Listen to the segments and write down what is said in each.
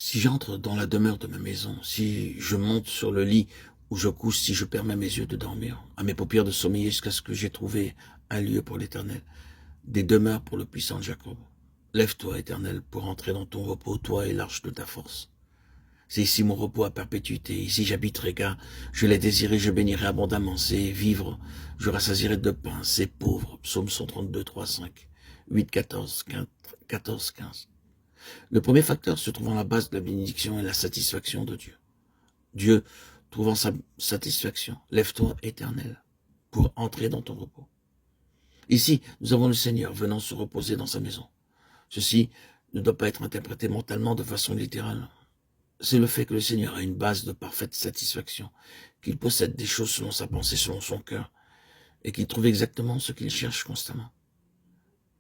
Si j'entre dans la demeure de ma maison, si je monte sur le lit où je couche, si je permets à mes yeux de dormir, à mes paupières de sommeiller jusqu'à ce que j'ai trouvé un lieu pour l'Éternel, des demeures pour le puissant Jacob. Lève-toi, Éternel, pour entrer dans ton repos, toi et l'arche de ta force. C'est ici mon repos à perpétuité, ici j'habiterai, car je l'ai désiré, je bénirai abondamment, c'est vivre, je rassasierai de pain, c'est pauvre. Psaume 132, 3, 5, 8, 14, 14, 15. Le premier facteur se trouvant à la base de la bénédiction est la satisfaction de Dieu. Dieu, trouvant sa satisfaction, lève-toi, Éternel, pour entrer dans ton repos. Ici, nous avons le Seigneur venant se reposer dans sa maison. Ceci ne doit pas être interprété mentalement de façon littérale. C'est le fait que le Seigneur a une base de parfaite satisfaction, qu'il possède des choses selon sa pensée, selon son cœur, et qu'il trouve exactement ce qu'il cherche constamment.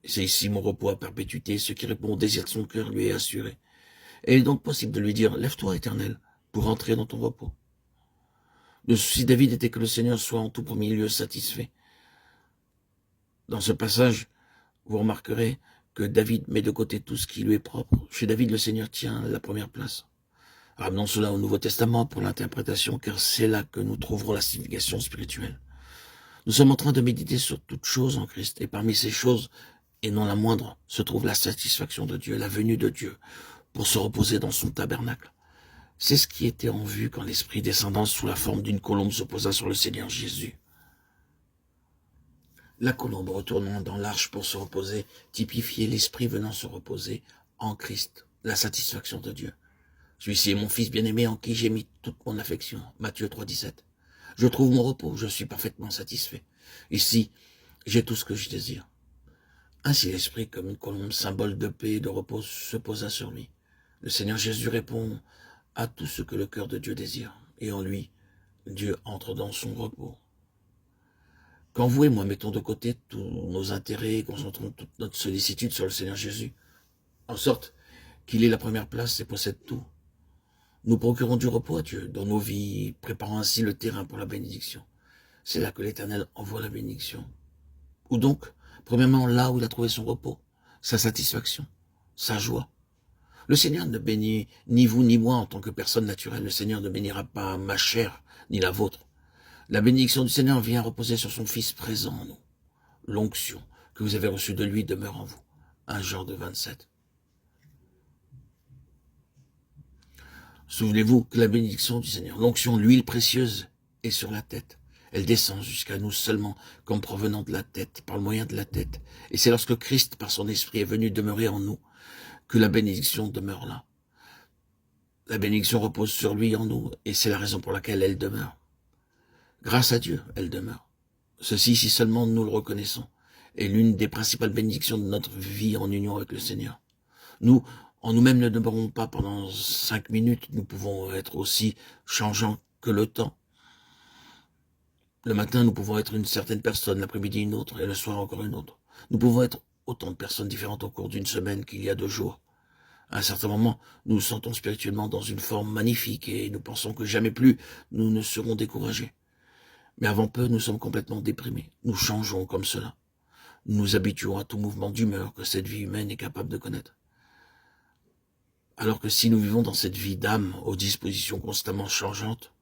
Et c'est ici mon repos à perpétuité, ce qui répond au désir de son cœur lui est assuré. Et il est donc possible de lui dire, lève-toi, Éternel, pour entrer dans ton repos. Le souci de David était que le Seigneur soit en tout premier lieu satisfait. Dans ce passage, vous remarquerez que David met de côté tout ce qui lui est propre. Chez David, le Seigneur tient la première place. Ramenons cela au Nouveau Testament pour l'interprétation, car c'est là que nous trouverons la signification spirituelle. Nous sommes en train de méditer sur toutes choses en Christ, et parmi ces choses, et non la moindre, se trouve la satisfaction de Dieu, la venue de Dieu, pour se reposer dans son tabernacle. C'est ce qui était en vue quand l'Esprit descendant sous la forme d'une colombe se posa sur le Seigneur Jésus. La colombe retournant dans l'arche pour se reposer typifiait l'Esprit venant se reposer en Christ, la satisfaction de Dieu. Celui-ci est mon Fils bien-aimé en qui j'ai mis toute mon affection. Matthieu 3, 17. Je trouve mon repos, je suis parfaitement satisfait. Ici, j'ai tout ce que je désire. Ainsi l'Esprit, comme une colombe, symbole de paix et de repos, se posa sur lui. Le Seigneur Jésus répond à tout ce que le cœur de Dieu désire. Et en lui, Dieu entre dans son repos. Quand vous et moi mettons de côté tous nos intérêts et concentrons toute notre sollicitude sur le Seigneur Jésus, en sorte qu'il ait la première place et possède tout, nous procurons du repos à Dieu dans nos vies, préparant ainsi le terrain pour la bénédiction. C'est là que l'Éternel envoie la bénédiction. Ou donc, premièrement, là où il a trouvé son repos, sa satisfaction, sa joie. Le Seigneur ne bénit ni vous ni moi en tant que personne naturelle. Le Seigneur ne bénira pas ma chair ni la vôtre. La bénédiction du Seigneur vient reposer sur son Fils présent en nous. L'onction que vous avez reçue de lui demeure en vous. 1 Jean 2, 27. Souvenez-vous que la bénédiction du Seigneur, l'onction, l'huile précieuse, est sur la tête. Elle descend jusqu'à nous seulement comme provenant de la tête, par le moyen de la tête. Et c'est lorsque Christ, par son esprit, est venu demeurer en nous, que la bénédiction demeure là. La bénédiction repose sur lui en nous, et c'est la raison pour laquelle elle demeure. Grâce à Dieu, elle demeure. Ceci, si seulement nous le reconnaissons, est l'une des principales bénédictions de notre vie en union avec le Seigneur. Nous, en nous-mêmes, ne demeurons pas pendant 5 minutes. Nous pouvons être aussi changeants que le temps. Le matin, nous pouvons être une certaine personne, l'après-midi une autre, et le soir encore une autre. Nous pouvons être autant de personnes différentes au cours d'une semaine qu'il y a 2 jours. À un certain moment, nous nous sentons spirituellement dans une forme magnifique et nous pensons que jamais plus nous ne serons découragés. Mais avant peu, nous sommes complètement déprimés. Nous changeons comme cela. Nous nous habituons à tout mouvement d'humeur que cette vie humaine est capable de connaître. Alors que si nous vivons dans cette vie d'âme aux dispositions constamment changeantes,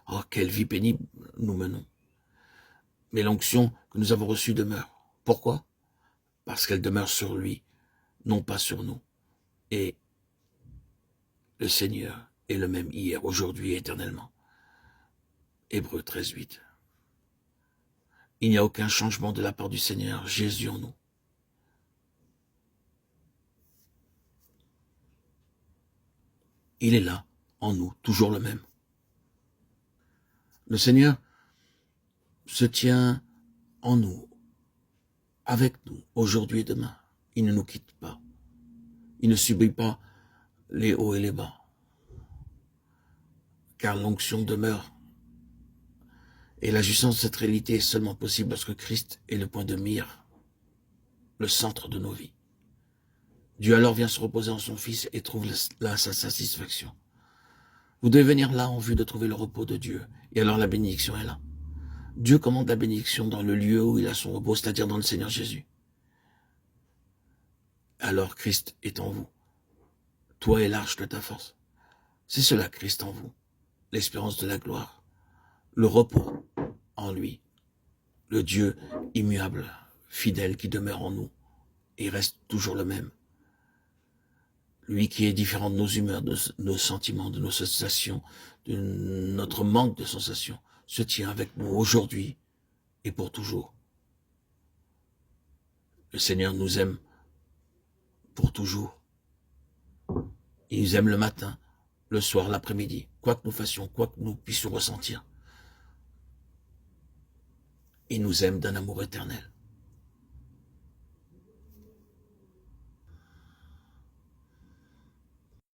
oh, quelle vie pénible nous menons. Mais l'onction que nous avons reçue demeure. Pourquoi? Parce qu'elle demeure sur lui, non pas sur nous. Et le Seigneur est le même hier, aujourd'hui et éternellement. Hébreux 13, 8. Il n'y a aucun changement de la part du Seigneur, Jésus en nous. Il est là, en nous, toujours le même. Le Seigneur se tient en nous, avec nous, aujourd'hui et demain. Il ne nous quitte pas. Il ne subit pas les hauts et les bas. Car l'onction demeure. Et la jouissance de cette réalité est seulement possible lorsque Christ est le point de mire, le centre de nos vies. Dieu alors vient se reposer en son Fils et trouve là sa satisfaction. Vous devez venir là en vue de trouver le repos de Dieu. Et alors la bénédiction est là. Dieu commande la bénédiction dans le lieu où il a son repos, c'est-à-dire dans le Seigneur Jésus. Alors Christ est en vous. Toi et l'arche de ta force. C'est cela, Christ en vous, l'espérance de la gloire, le repos en lui, le Dieu immuable, fidèle qui demeure en nous et reste toujours le même. Lui qui est différent de nos humeurs, de nos sentiments, de nos sensations, de notre manque de sensations, se tient avec nous aujourd'hui et pour toujours. Le Seigneur nous aime pour toujours. Il nous aime le matin, le soir, l'après-midi, quoi que nous fassions, quoi que nous puissions ressentir. Il nous aime d'un amour éternel.